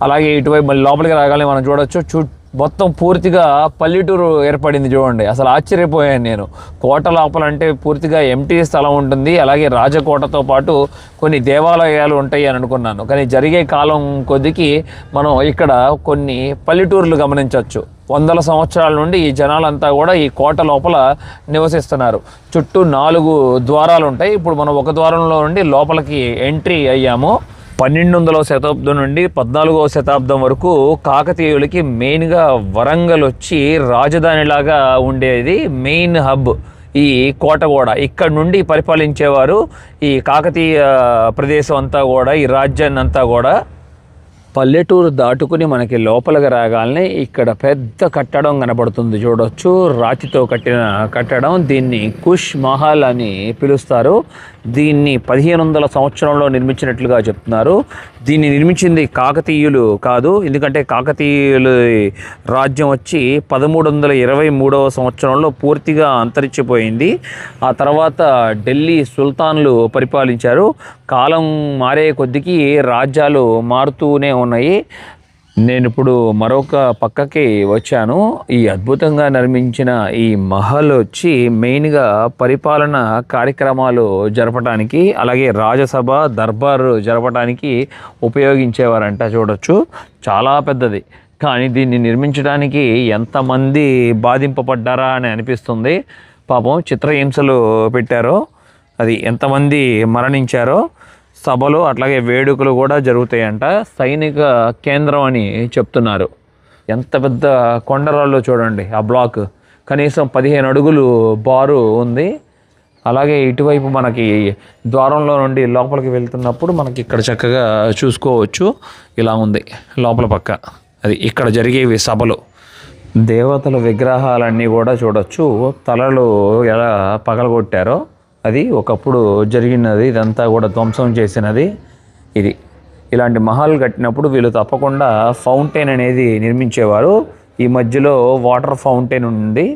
అలాగే ఇటువైపు మళ్ళీ లోపలికి రాగానే మనం చూడొచ్చు, మొత్తం పూర్తిగా పల్లెటూరు ఏర్పడింది. చూడండి, అసలు ఆశ్చర్యపోయాను నేను. కోట లోపల అంటే పూర్తిగా ఎంటీ స్థలం ఉంటుంది. అలాగే రాజకోటతో పాటు కొన్ని దేవాలయాలు ఉంటాయి అని అనుకున్నాను. కానీ జరిగే కాలం కొద్దికి మనం ఇక్కడ కొన్ని పల్లెటూర్లు గమనించవచ్చు. వందల సంవత్సరాల నుండి ఈ జనాలంతా కూడా ఈ కోట లోపల నివసిస్తున్నారు. చుట్టూ 4 ద్వారాలు ఉంటాయి. ఇప్పుడు మనం ఒక ద్వారంలో నుండి లోపలికి ఎంట్రీ అయ్యాము. 12వ శతాబ్దం నుండి 14వ శతాబ్దం వరకు కాకతీయులకి మెయిన్గా వరంగల్ వచ్చి రాజధానిలాగా ఉండేది, మెయిన్ హబ్. ఈ కోట కూడా ఇక్కడ నుండి పరిపాలించేవారు. ఈ కాకతీయ ప్రదేశం అంతా కూడా, ఈ రాజ్యాన్ని అంతా కూడా. పల్లెటూరు దాటుకుని మనకి లోపలికి రాగానే ఇక్కడ పెద్ద కట్టడం కనబడుతుంది, చూడొచ్చు. రాతితో కట్టిన కట్టడం. దీన్ని కుష్ మహల్ అని పిలుస్తారు. దీన్ని 1500 సంవత్సరంలో నిర్మించినట్లుగా చెప్తున్నారు. దీన్ని నిర్మించింది కాకతీయులు కాదు, ఎందుకంటే కాకతీయులు రాజ్యం వచ్చి 1323వ సంవత్సరంలో పూర్తిగా అంతరించిపోయింది. ఆ తర్వాత ఢిల్లీ సుల్తాన్లు పరిపాలించారు. కాలం మారే కొద్దికి రాజ్యాలు మారుతూనే ఉన్నాయి. నేను ఇప్పుడు మరొక పక్కకి వచ్చాను. ఈ అద్భుతంగా నిర్మించిన ఈ మహల్ వచ్చి మెయిన్గా పరిపాలన కార్యక్రమాలు జరపడానికి, అలాగే రాజసభ దర్బారు జరపడానికి ఉపయోగించేవారంట. చూడొచ్చు, చాలా పెద్దది. కానీ దీన్ని నిర్మించడానికి ఎంతమంది బాధింపబడ్డారా అని అనిపిస్తుంది. పాపం చిత్రహింసలు పెట్టారో, అది ఎంతమంది మరణించారో. సభలు అట్లాగే వేడుకలు కూడా జరుగుతాయంట. సైనిక కేంద్రం అని చెప్తున్నారు. ఎంత పెద్ద కొండరాళ్ళు చూడండి. ఆ బ్లాక్ కనీసం 15 అడుగులు బారు ఉంది. అలాగే ఇటువైపు మనకి ద్వారంలో నుండి లోపలికి వెళ్తున్నప్పుడు మనకి ఇక్కడ చక్కగా చూసుకోవచ్చు. ఇలా ఉంది లోపల పక్క. అది ఇక్కడ జరిగేవి సభలు. దేవతల విగ్రహాలన్నీ కూడా చూడొచ్చు. తలలు ఎలా పగలగొట్టారో అది ఒకప్పుడు జరిగినది. ఇదంతా కూడా ధ్వంసం చేసినది ఇది. ఇలాంటి మహల్ కట్టినప్పుడు వీళ్ళు తప్పకుండా ఫౌంటైన్ అనేది నిర్మించేవారు. ఈ మధ్యలో వాటర్ ఫౌంటైన్ ఉంది.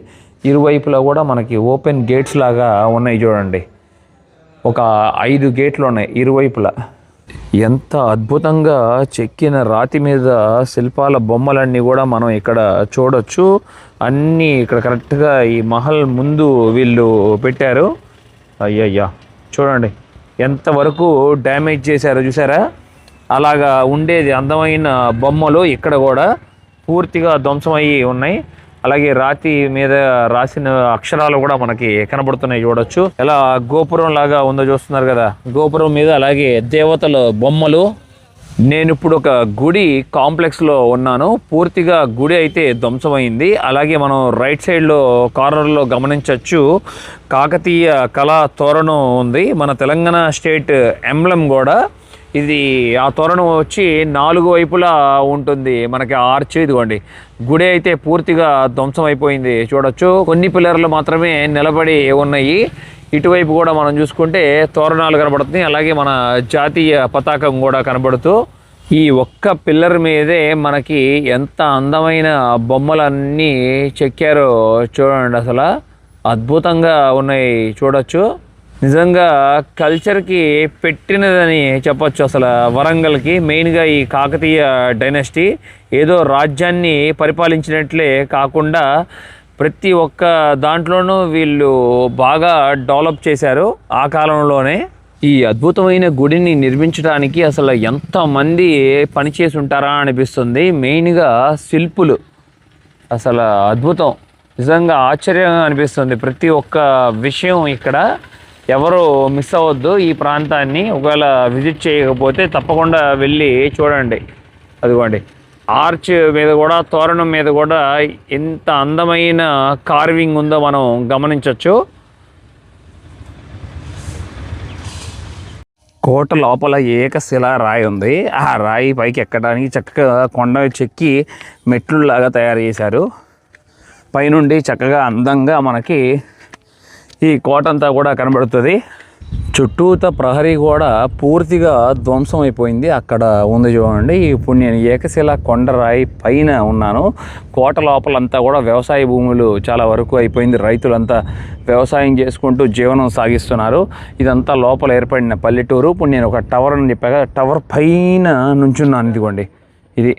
ఇరువైపులా కూడా మనకి ఓపెన్ గేట్స్ లాగా ఉన్నాయి చూడండి. ఒక 5 గేట్లు ఉన్నాయి ఇరువైపులా. ఎంత అద్భుతంగా చెక్కిన రాతి మీద శిల్పాల బొమ్మలన్నీ కూడా మనం ఇక్కడ చూడొచ్చు. అన్నీ ఇక్కడ కరెక్ట్గా ఈ మహల్ ముందు వీళ్ళు పెట్టారు. అయ్యయ్యా, చూడండి ఎంతవరకు డ్యామేజ్ చేశారో చూసారా. అలాగా ఉండేది అందమైన బొమ్మలు ఇక్కడ కూడా పూర్తిగా ధ్వంసమయ్యి ఉన్నాయి. అలాగే రాతి మీద రాసిన అక్షరాలు కూడా మనకి కనబడుతున్నాయి, చూడొచ్చు. ఎలా గోపురం లాగా ఉందో చూస్తున్నారు కదా. గోపురం మీద అలాగే దేవతల బొమ్మలు. నేను ఇప్పుడు ఒక గుడి కాంప్లెక్స్లో ఉన్నాను. పూర్తిగా గుడి అయితే ధ్వంసమైంది. అలాగే మనం రైట్ సైడ్లో కార్నర్లో గమనించవచ్చు కాకతీయ కళా తోరణం ఉంది. మన తెలంగాణ స్టేట్ ఎంబ్లం కూడా ఇది. ఆ తోరణం వచ్చి 4 వైపులా ఉంటుంది. మనకి ఆర్చ్ ఇదిగోండి. గుడి అయితే పూర్తిగా ధ్వంసం అయిపోయింది, చూడొచ్చు. కొన్ని పిల్లర్లు మాత్రమే నిలబడి ఉన్నాయి. ఇటువైపు కూడా మనం చూసుకుంటే తోరణాలు కనబడుతున్నాయి. అలాగే మన జాతీయ పతాకం కూడా కనబడుతూ ఈ ఒక్క పిల్లర్ మీదే మనకి ఎంత అందమైన బొమ్మలన్నీ చెక్కారో చూడండి. అసలు అద్భుతంగా ఉన్నాయి, చూడొచ్చు. నిజంగా కల్చర్కి పెట్టినదని చెప్పొచ్చు. అసలు వరంగల్కి మెయిన్గా ఈ కాకతీయ డైనస్టీ ఏదో రాజ్యాన్ని పరిపాలించినట్లే కాకుండా ప్రతి ఒక్క దాంట్లోనూ వీళ్ళు బాగా డెవలప్ చేశారు ఆ కాలంలోనే. ఈ అద్భుతమైన గుడిని నిర్మించడానికి అసలు ఎంతమంది పనిచేసి ఉంటారా అనిపిస్తుంది. మెయిన్గా శిల్పులు అసలు అద్భుతం. నిజంగా ఆశ్చర్యంగా అనిపిస్తుంది. ప్రతి ఒక్క విషయం ఇక్కడ ఎవరు మిస్ అవ్వద్దు. ఈ ప్రాంతాన్ని ఒకవేళ విజిట్ చేయకపోతే తప్పకుండా వెళ్ళి చూడండి. అదిగోండి, ఆర్చ్ మీద కూడా తోరణం మీద కూడా ఎంత అందమైన కార్వింగ్ ఉందో మనం గమనించవచ్చు. కోట లోపల ఏకశిలా రాయి ఉంది. ఆ రాయి పైకి ఎక్కడానికి చక్కగా కొండ చెక్కి మెట్లులాగా తయారు చేశారు. పైనుండి చక్కగా అందంగా మనకి ఈ కోట అంతా కూడా కనబడుతుంది. చుట్టూత ప్రహరీ కూడా పూర్తిగా ధ్వంసం అయిపోయింది. అక్కడ ఉంది చూడండి. ఇప్పుడు నేను ఏకశిల కొండరాయి పైన ఉన్నాను. కోట లోపలంతా కూడా వ్యవసాయ భూములు చాలా వరకు అయిపోయింది. రైతులంతా వ్యవసాయం చేసుకుంటూ జీవనం సాగిస్తున్నారు. ఇదంతా లోపల ఏర్పడిన పల్లెటూరు. ఇప్పుడు నేను ఒక టవర్ అని చెప్పాక టవర్ పైన నుంచున్నాను. ఇదిగోండి, ఇది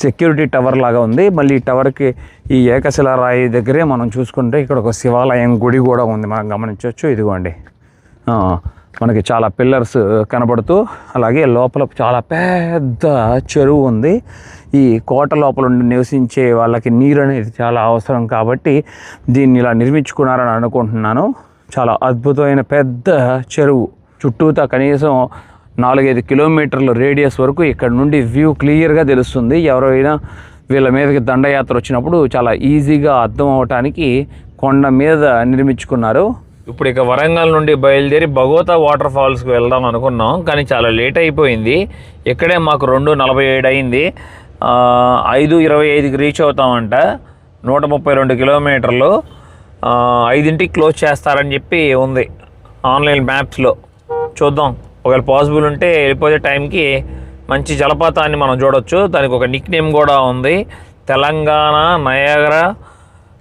సెక్యూరిటీ టవర్ లాగా ఉంది. మళ్ళీ ఈ టవర్కి ఈ ఏకశిల రాయి దగ్గరే మనం చూసుకుంటే ఇక్కడ ఒక శివాలయం గుడి కూడా ఉంది, మనం గమనించవచ్చు. ఇదిగోండి, మనకి చాలా పిల్లర్స్ కనబడుతూ, అలాగే లోపల చాలా పెద్ద చెరువు ఉంది. ఈ కోట లోపల ఉండి నివసించే వాళ్ళకి నీరు అనేది చాలా అవసరం కాబట్టి దీన్ని ఇలా నిర్మించుకున్నారని అనుకుంటున్నాను. చాలా అద్భుతమైన పెద్ద చెరువు. చుట్టూతా కనీసం 4-5 కిలోమీటర్ల రేడియస్ వరకు ఇక్కడ నుండి వ్యూ క్లియర్గా తెలుస్తుంది. ఎవరైనా వీళ్ళ మీదకి దండయాత్ర వచ్చినప్పుడు చాలా ఈజీగా అర్థం అవటానికి కొండ మీద నిర్మించుకున్నారు. ఇప్పుడు ఇక వరంగల్ నుండి బయలుదేరి భగోతా వాటర్ ఫాల్స్కి వెళ్దాం అనుకున్నాం, కానీ చాలా లేట్ అయిపోయింది. ఇక్కడే మాకు 2:47 అయింది. 5:25కి రీచ్ అవుతామంట. 132 కిలోమీటర్లు. 5ంటికి క్లోజ్ చేస్తారని చెప్పి ఉంది ఆన్లైన్ మ్యాప్స్లో. చూద్దాం, ఒకవేళ పాసిబుల్ ఉంటే వెళ్ళిపోయే టైంకి మంచి జలపాతాన్ని మనం చూడొచ్చు. దానికి ఒక నిక్ నేమ్ కూడా ఉంది, తెలంగాణ నయాగరా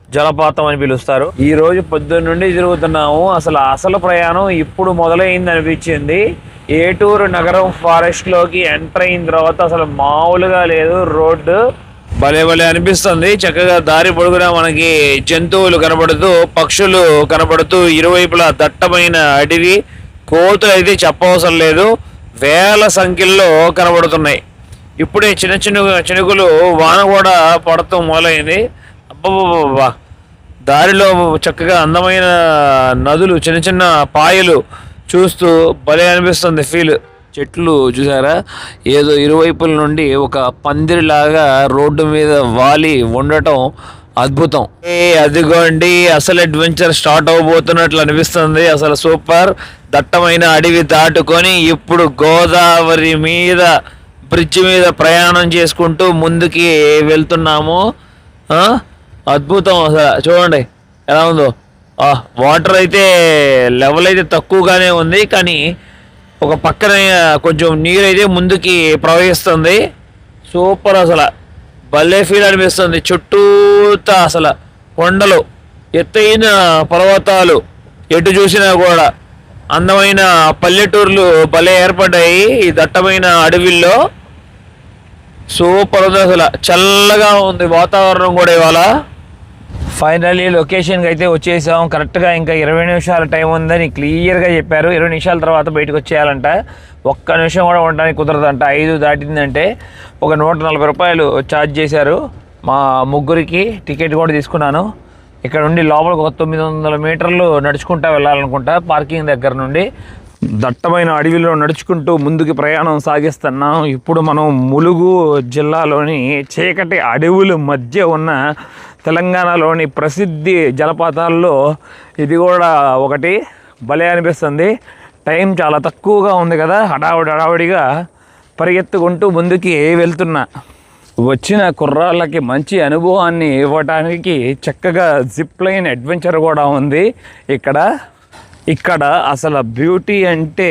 జలపాతం అని పిలుస్తారు. ఈరోజు పొద్దున్న నుండి తిరుగుతున్నాము. అసలు ప్రయాణం ఇప్పుడు మొదలైంది అనిపించింది. ఏటూరు నగరం ఫారెస్ట్లోకి ఎంటర్ అయిన తర్వాత అసలు మామూలుగా లేదు రోడ్డు. భలే అనిపిస్తుంది. చక్కగా దారి పొడుగునా మనకి జంతువులు కనబడుతూ, పక్షులు కనబడుతూ, ఇరువైపులా దట్టమైన అడవి. కోతులు అయితే చెప్పవసరం లేదు, వేల సంఖ్యల్లో కనబడుతున్నాయి. ఇప్పుడే చినుకులు వాన కూడా పడటం మొదలైంది. అబ్బబ్బబ్బా, దారిలో చక్కగా అందమైన నదులు, చిన్న పాయలు చూస్తూ భలే అనిపిస్తుంది ఫీల్. చెట్లు చూసారా, ఏదో ఇరువైపుల నుండి ఒక పందిరిలాగా రోడ్డు మీద వాలి ఉండటం అద్భుతం. అదిగోండి, అసలు అడ్వెంచర్ స్టార్ట్ అవబోతున్నట్లు అనిపిస్తుంది. అసలు సూపర్. దట్టమైన అడవి దాటుకొని ఇప్పుడు గోదావరి మీద బ్రిడ్జ్ మీద ప్రయాణం చేసుకుంటూ ముందుకి వెళ్తున్నాము. అద్భుతం. అసలు చూడండి ఎలా ఉందో. వాటర్ అయితే లెవెల్ అయితే తక్కువగానే ఉంది, కానీ ఒక పక్కన కొంచెం నీరు అయితే ముందుకి ప్రవహిస్తుంది. సూపర్. అసలు భలే ఫీల్ అనిపిస్తుంది. చుట్టూతా అసలు కొండలు, ఎత్తైన పర్వతాలు, ఎటు చూసినా కూడా అందమైన పల్లెటూర్లు భలే ఏర్పడ్డాయి ఈ దట్టమైన అడవిల్లో. సూపర్ ఉంది. అసలు చల్లగా ఉంది వాతావరణం కూడా ఇవాళ. ఫైనల్లీ లొకేషన్కి అయితే వచ్చేసాం. కరెక్ట్గా ఇంకా 20 నిమిషాల టైం ఉందని క్లియర్గా చెప్పారు. 20 నిమిషాల తర్వాత బయటకు వచ్చేయాలంట. ఒక్క నిమిషం కూడా ఉండడానికి కుదరదంట. 5 దాటిందంటే ఒక 140 రూపాయలు ఛార్జ్ చేశారు. మా ముగ్గురికి టికెట్ కూడా తీసుకున్నాను. ఇక్కడ నుండి లోపలికి ఒక 900 మీటర్లు నడుచుకుంటా వెళ్ళాలనుకుంటా పార్కింగ్ దగ్గర నుండి. దట్టమైన అడవిలో నడుచుకుంటూ ముందుకు ప్రయాణం సాగిస్తున్నాం. ఇప్పుడు మనం ములుగు జిల్లాలోని చీకటి అడవుల మధ్య ఉన్న తెలంగాణలోని ప్రసిద్ధి జలపాతాల్లో ఇది కూడా ఒకటి. భలే అనిపిస్తుంది. టైం చాలా తక్కువగా ఉంది కదా, హడావుడిగా పరిగెత్తుకుంటూ ముందుకి వెళ్తున్నా. వచ్చిన కుర్రాళ్ళకి మంచి అనుభవాన్ని ఇవ్వడానికి చక్కగా జిప్ లైన్ అడ్వెంచర్ కూడా ఉంది ఇక్కడ అసలు బ్యూటీ అంటే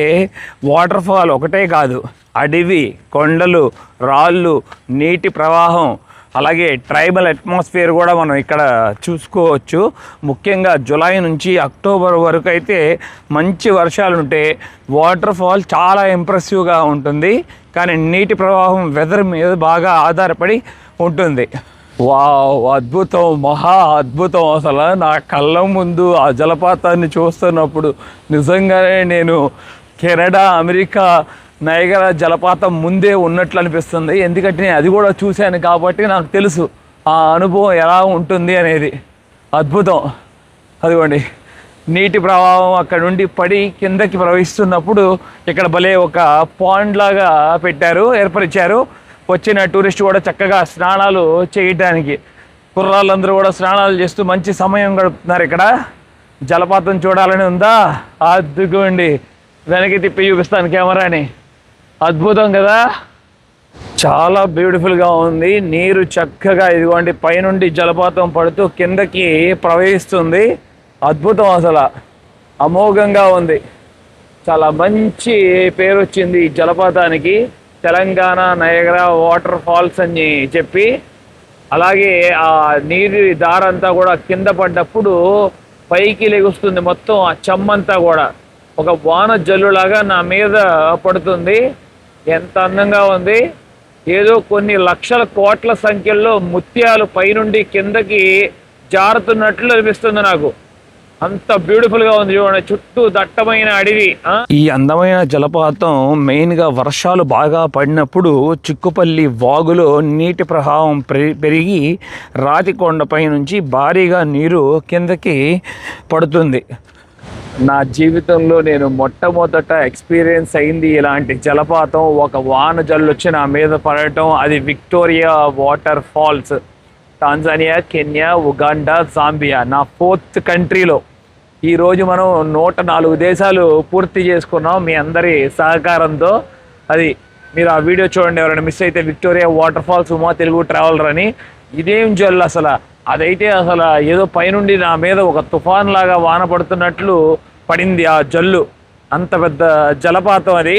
వాటర్ ఫాల్ ఒకటే కాదు, అడవి, కొండలు, రాళ్ళు, నీటి ప్రవాహం, అలాగే ట్రైబల్ అట్మాస్ఫియర్ కూడా మనం ఇక్కడ చూసుకోవచ్చు. ముఖ్యంగా జూలై నుంచి అక్టోబర్ వరకు అయితే మంచి వర్షాలు ఉంటే వాటర్ ఫాల్ చాలా ఇంప్రెసివ్గా ఉంటుంది. కానీ నీటి ప్రవాహం వెదర్ మీద బాగా ఆధారపడి ఉంటుంది. వావ్, అద్భుతం, మహా అద్భుతం. అసలు నా కళ్ళ ముందు ఆ జలపాతాన్ని చూస్తున్నప్పుడు నిజంగానే నేను కెనడా, అమెరికా నయాగరా జలపాతం ముందే ఉన్నట్లు అనిపిస్తుంది. ఎందుకంటే నేను అది కూడా చూశాను కాబట్టి నాకు తెలుసు ఆ అనుభవం ఎలా ఉంటుంది అనేది. అద్భుతం. అదిగోండి, నీటి ప్రవాహం అక్కడ నుండి పడి కిందకి ప్రవహిస్తున్నప్పుడు ఇక్కడ భలే ఒక పాండ్ లాగా ఏర్పరిచారు. వచ్చిన టూరిస్ట్ కూడా చక్కగా స్నానాలు చేయడానికి, కుర్రాళ్ళందరూ కూడా స్నానాలు చేస్తూ మంచి సమయం గడుపుతున్నారు. ఇక్కడ జలపాతం చూడాలని ఉందా? అద్దుకోండి, వెనక్కి తిప్పి చూపిస్తాను కెమెరాని. అద్భుతం కదా, చాలా బ్యూటిఫుల్గా ఉంది. నీరు చక్కగా ఇదిగోండి పైనుండి జలపాతం పడుతూ కిందకి ప్రవహిస్తుంది. అద్భుతం, అసలు అమోఘంగా ఉంది. చాలా మంచి పేరు వచ్చింది ఈ జలపాతానికి, తెలంగాణ నయాగరా వాటర్ ఫాల్స్ అని చెప్పి. అలాగే ఆ నీరు దారంతా కూడా కింద పడ్డప్పుడు పైకి లెగుస్తుంది మొత్తం. ఆ చెమ్మంతా కూడా ఒక వాన జల్లులాగా నా మీద పడుతుంది. ఎంత అందంగా ఉంది. ఏదో కొన్ని లక్షల కోట్ల సంఖ్యలో ముత్యాలు పైనుండి కిందకి జారుతున్నట్లు అనిపిస్తుంది నాకు. అంత బ్యూటిఫుల్గా ఉంది చూడండి, చుట్టూ దట్టమైన అడవి. ఈ అందమైన జలపాతం మెయిన్గా వర్షాలు బాగా పడినప్పుడు చిక్కుపల్లి వాగులో నీటి ప్రవాహం పెరిగి రాతికొండపై నుంచి భారీగా నీరు కిందకి పడుతుంది. నా జీవితంలో నేను మొట్టమొదట ఎక్స్పీరియన్స్ అయింది ఇలాంటి జలపాతం. ఒక వాన జల్లు వచ్చి నా మీద పడటం, అది Victoria water falls. Tanzania, Kenya, Uganda, Zambia నా 4th కంట్రీలో ఈరోజు మనం 104 దేశాలు పూర్తి చేసుకున్నాం మీ అందరి సహకారంతో. అది మీరు ఆ వీడియో చూడండి, ఎవరైనా మిస్ అయితే Victoria water falls Uma Telugu traveller అని. ఇదేం జల్లు అసలు, అదైతే అసలు ఏదో పైనుండి నా మీద ఒక తుఫాన్ లాగా వాన పడుతున్నట్లు పడింది ఆ జల్లు. అంత పెద్ద జలపాతం అది.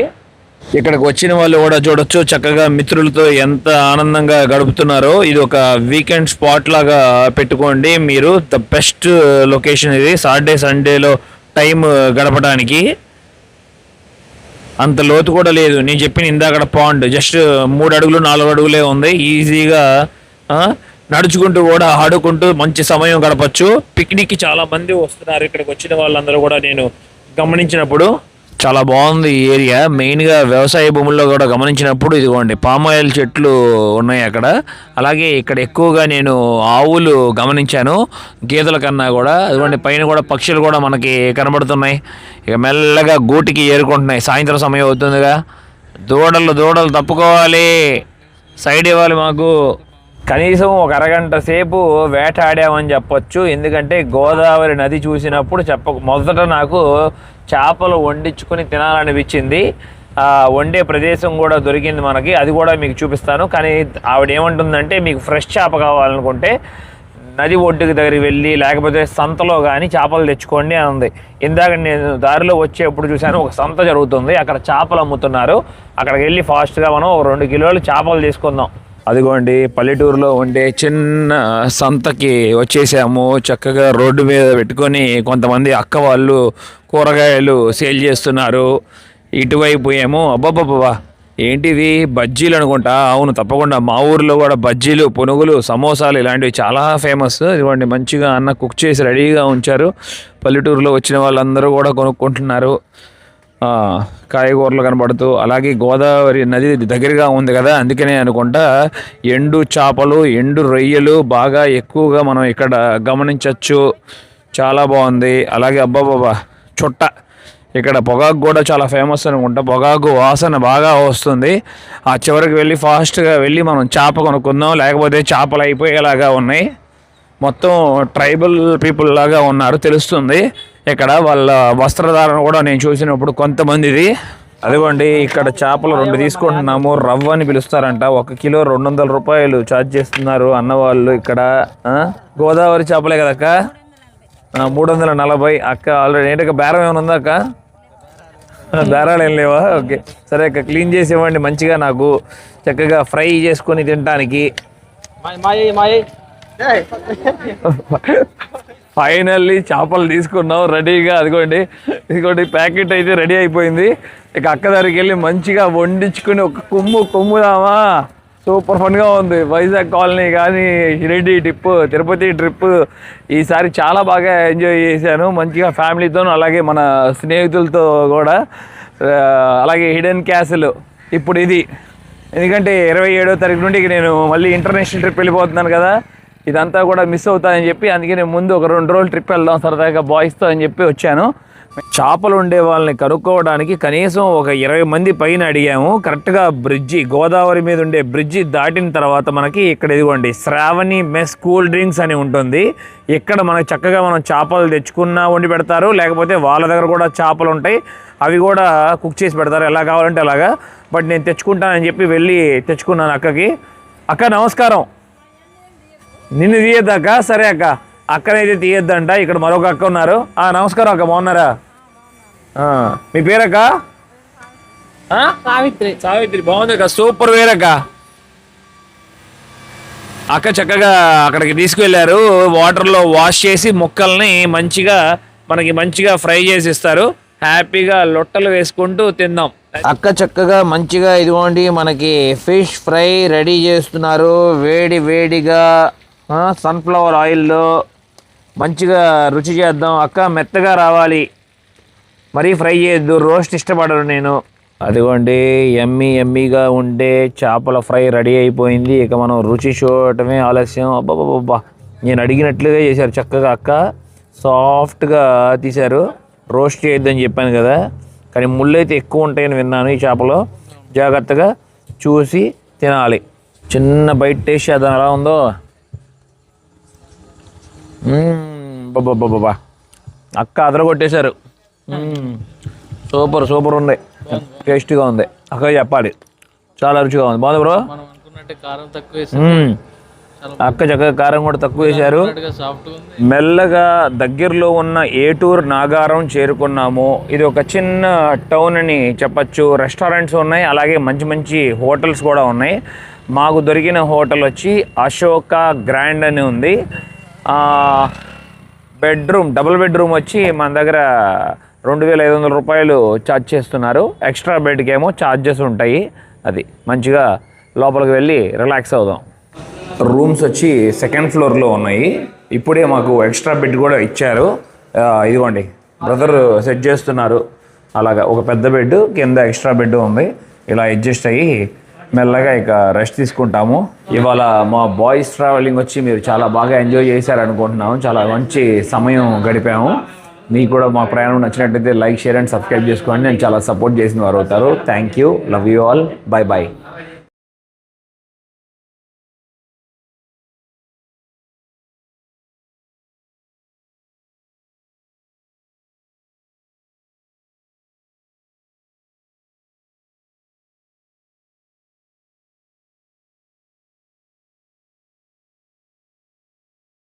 ఇక్కడికి వచ్చిన వాళ్ళు కూడా చూడొచ్చు చక్కగా మిత్రులతో ఎంత ఆనందంగా గడుపుతున్నారో. ఇది ఒక వీకెండ్ స్పాట్ లాగా పెట్టుకోండి మీరు. ద బెస్ట్ లొకేషన్ ఇది సాటర్డే సండేలో టైం గడపడానికి. అంత లోతు కూడా లేదు, నేను చెప్పిన ఇందాక పాండ్ జస్ట్ 3 అడుగులు 4 అడుగులే ఉంది. ఈజీగా నడుచుకుంటూ కూడా ఆడుకుంటూ మంచి సమయం గడపచ్చు. పిక్నిక్కి చాలా మంది వస్తున్నారు ఇక్కడికి వచ్చిన వాళ్ళందరూ కూడా నేను గమనించినప్పుడు. చాలా బాగుంది ఈ ఏరియా. మెయిన్గా వ్యవసాయ భూముల్లో కూడా గమనించినప్పుడు ఇదిగోండి పామాయిల్ చెట్లు ఉన్నాయి అక్కడ. అలాగే ఇక్కడ ఎక్కువగా నేను ఆవులు గమనించాను గేదెల కన్నా కూడా. అదిగోండి పైన కూడా పక్షులు కూడా మనకి కనబడుతున్నాయి. ఇక మెల్లగా గూటికి ఏరుకుంటున్నాయి, సాయంత్రం సమయం అవుతుందిగా. దూడలు తప్పుకోవాలి, సైడ్ ఇవ్వాలి మాకు. కనీసం ఒక అరగంట సేపు వేటాడామని చెప్పొచ్చు. ఎందుకంటే గోదావరి నది చూసినప్పుడు మొదట నాకు చేపలు వండించుకొని తినాలనిపించింది. వండే ప్రదేశం కూడా దొరికింది మనకి, అది కూడా మీకు చూపిస్తాను. కానీ ఆవిడ ఏమంటుందంటే మీకు ఫ్రెష్ చేప కావాలనుకుంటే నది ఒడ్డుకి దగ్గరికి వెళ్ళి లేకపోతే సంతలో కానీ చేపలు తెచ్చుకోండి అని ఉంది. ఇందాక నేను దారిలో వచ్చేప్పుడు చూశాను ఒక సంత జరుగుతుంది, అక్కడ చేపలు అమ్ముతున్నారు. అక్కడికి వెళ్ళి ఫాస్ట్గా మనం 2 కిలోలు చేపలు తీసుకుందాం. అదిగోండి పల్లెటూరులో ఉండే చిన్న సంతకి వచ్చేసాము. చక్కగా రోడ్డు మీద పెట్టుకొని కొంతమంది అక్క వాళ్ళు కూరగాయలు సేల్ చేస్తున్నారు. ఇటువైపు ఏమో అబ్బాబ్బాబ్బా ఏంటిది బజ్జీలు అనుకుంటా. అవును తప్పకుండా మా ఊర్లో కూడా బజ్జీలు, పునుగులు, సమోసాలు ఇలాంటివి చాలా ఫేమస్. ఇదిగోండి మంచిగా అన్న కుక్ చేసి రెడీగా ఉంచారు. పల్లెటూరులో వచ్చిన వాళ్ళందరూ కూడా కొనుక్కుంటున్నారు కాయగూరలు కనబడుతూ. అలాగే గోదావరి నది దగ్గరగా ఉంది కదా, అందుకనే అనుకుంటా ఎండు చేపలు, ఎండు రొయ్యలు బాగా ఎక్కువగా మనం ఇక్కడ గమనించవచ్చు. చాలా బాగుంది. అలాగే అబ్బాబాబా చుట్ట, ఇక్కడ పొగాకు కూడా చాలా ఫేమస్ అనుకుంటా. పొగాకు వాసన బాగా వస్తుంది. ఆ చివరికి వెళ్ళి ఫాస్ట్గా వెళ్ళి మనం చేప కొనుక్కుందాం, లేకపోతే చేపలు అయిపోయేలాగా ఉన్నాయి. మొత్తం ట్రైబల్ పీపుల్ లాగా ఉన్నారు తెలుస్తుంది. ఇక్కడ వాళ్ళ వస్త్రధారణ కూడా నేను చూసినప్పుడు కొంతమందిది. అదిగోండి ఇక్కడ చేపలు 2 తీసుకుంటున్నాము. రవ్వ అని పిలుస్తారంట. 1 కిలో 200 రూపాయలు ఛార్జ్ చేస్తున్నారు అన్నవాళ్ళు ఇక్కడ. గోదావరి చేపలే కదక్క, 340. అక్క ఆల్రెడీ ఏంటక్క బేరం ఏమైనా ఉందా అక్క? బేరాలు ఏం లేవా? ఓకే సరే అక్క, క్లీన్ చేసి ఇవ్వండి మంచిగా, నాకు చక్కగా ఫ్రై చేసుకొని తినడానికి. ఫైనల్లీ చేపలు తీసుకున్నాం రెడీగా. ఇదిగోండి ప్యాకెట్ అయితే రెడీ అయిపోయింది. ఇక అక్క దగ్గరికి వెళ్ళి మంచిగా వండించుకుని ఒక కొమ్ముదామా. సూపర్ ఫన్గా ఉంది. వైజాగ్ కాలనీ కానీ, షిరిడి ట్రిప్, తిరుపతి ట్రిప్ ఈసారి చాలా బాగా ఎంజాయ్ చేశాను. మంచిగా ఫ్యామిలీతో, అలాగే మన స్నేహితులతో కూడా. అలాగే హిడెన్ క్యాసిల్ ఇప్పుడు ఇది, ఎందుకంటే 27వ తారీఖు నుండి నేను మళ్ళీ ఇంటర్నేషనల్ ట్రిప్ వెళ్ళిపోతున్నాను కదా, ఇదంతా కూడా మిస్ అవుతాయని చెప్పి అందుకే నేను ముందు ఒక 2 రోజులు ట్రిప్ వెళ్దాం సరదాగా బాయ్స్తో అని చెప్పి వచ్చాను. చేపలు ఉండే వాళ్ళని కనుక్కోవడానికి కనీసం ఒక 20 మంది పైన అడిగాము. కరెక్ట్గా బ్రిడ్జి, గోదావరి మీద ఉండే బ్రిడ్జి దాటిన తర్వాత మనకి ఇక్కడ ఇదిగోండి శ్రావణి మెస్ కూల్ డ్రింక్స్ అని ఉంటుంది. ఇక్కడ మనకి చక్కగా మనం చేపలు తెచ్చుకున్నా వండి పెడతారు, లేకపోతే వాళ్ళ దగ్గర కూడా చేపలు ఉంటాయి, అవి కూడా కుక్ చేసి పెడతారు ఎలా కావాలంటే అలాగా. బట్ నేను తెచ్చుకుంటానని చెప్పి వెళ్ళి తెచ్చుకున్నాను అక్కకి. అక్క నమస్కారం. నిన్ను తీయద్దక్క? సరే అక్క, అక్కనైతే తీయద్దంట. ఇక్కడ మరొక అక్క ఉన్నారు. నమస్కారం అక్క, బాగున్నారా? మీ పేరక్క? సావిత్రి. బాగుంది అక్క, సూపర్ వేరక్క. అక్క చక్కగా అక్కడికి తీసుకువెళ్ళారు. వాటర్లో వాష్ చేసి ముక్కల్ని మనకి మంచిగా ఫ్రై చేసి ఇస్తారు. హ్యాపీగా లొట్టలు వేసుకుంటూ తిందాం. అక్క చక్కగా మంచిగా ఇదిగోండి మనకి ఫిష్ ఫ్రై రెడీ చేస్తున్నారు. వేడిగా సన్ఫ్లవర్ ఆయిల్లో మంచిగా రుచి చేద్దాం. అక్క మెత్తగా రావాలి, మరీ ఫ్రై చేయొద్దు, రోస్ట్ ఇష్టపడను నేను. అదిగోండి ఎమ్మీగా ఉండే చేపల ఫ్రై రెడీ అయిపోయింది. ఇక మనం రుచి చూడటమే ఆలస్యం. అబ్బాబ్బాబ్బా, నేను అడిగినట్లుగా చేశారు చక్కగా అక్క. సాఫ్ట్గా తీశారు. రోస్ట్ చేయొద్దని చెప్పాను కదా, కానీ ముళ్ళు అయితే ఎక్కువ ఉంటాయని విన్నాను ఈ చేపలో. జాగ్రత్తగా చూసి తినాలి. చిన్న బయట టేస్ట్ చేద్దాం ఎలా ఉందో. బాబా అక్క అదరగొట్టేశారు. సూపర్ సూపర్ ఉంది, టేస్టీగా ఉంది. అక్క చెప్పాలి, చాలా రుచిగా ఉంది. బాగుంది బ్రో. మనం అనుకున్నట్టే కారం తక్కువ వేసాం. అక్క చక్కగా కారం కూడా తక్కువ వేశారు. సాఫ్ట్ ఉంది. మెల్లగా దగ్గరలో ఉన్న ఏటూరు నాగారం చేరుకున్నాము. ఇది ఒక చిన్న టౌన్ అని చెప్పచ్చు. రెస్టారెంట్స్ ఉన్నాయి, అలాగే మంచి మంచి హోటల్స్ కూడా ఉన్నాయి. మాకు దొరికిన హోటల్ వచ్చి అశోక గ్రాండ్ అని ఉంది. డబుల్ బెడ్రూమ్ వచ్చి మన దగ్గర 2,500 రూపాయలు ఛార్జ్ చేస్తున్నారు. ఎక్స్ట్రా బెడ్కి ఏమో ఛార్జెస్ ఉంటాయి. అది మంచిగా లోపలికి వెళ్ళి రిలాక్స్ అవుదాం. రూమ్స్ వచ్చి సెకండ్ ఫ్లోర్లో ఉన్నాయి. ఇప్పుడే మాకు ఎక్స్ట్రా బెడ్ కూడా ఇచ్చారు. ఇదిగోండి బ్రదర్ సెట్ చేస్తున్నారు. అలాగా ఒక పెద్ద బెడ్ కింద ఎక్స్ట్రా బెడ్ ఉంది. ఇలా అడ్జస్ట్ అయ్యి మెల్లగా ఇక రెస్ట్ తీసుకుంటాము. ఇవాళ మా బాయ్స్ ట్రావెలింగ్ వచ్చి మీరు చాలా బాగా ఎంజాయ్ చేశారనుకుంటున్నాము. చాలా మంచి సమయం గడిపాము. మీకు కూడా మా ప్రయాణం నచ్చినట్టయితే లైక్, షేర్ అండ్ సబ్స్క్రైబ్ చేసుకోండి. నేను చాలా సపోర్ట్ చేసిన వారు అవుతారు. Thank you, love you all, bye bye.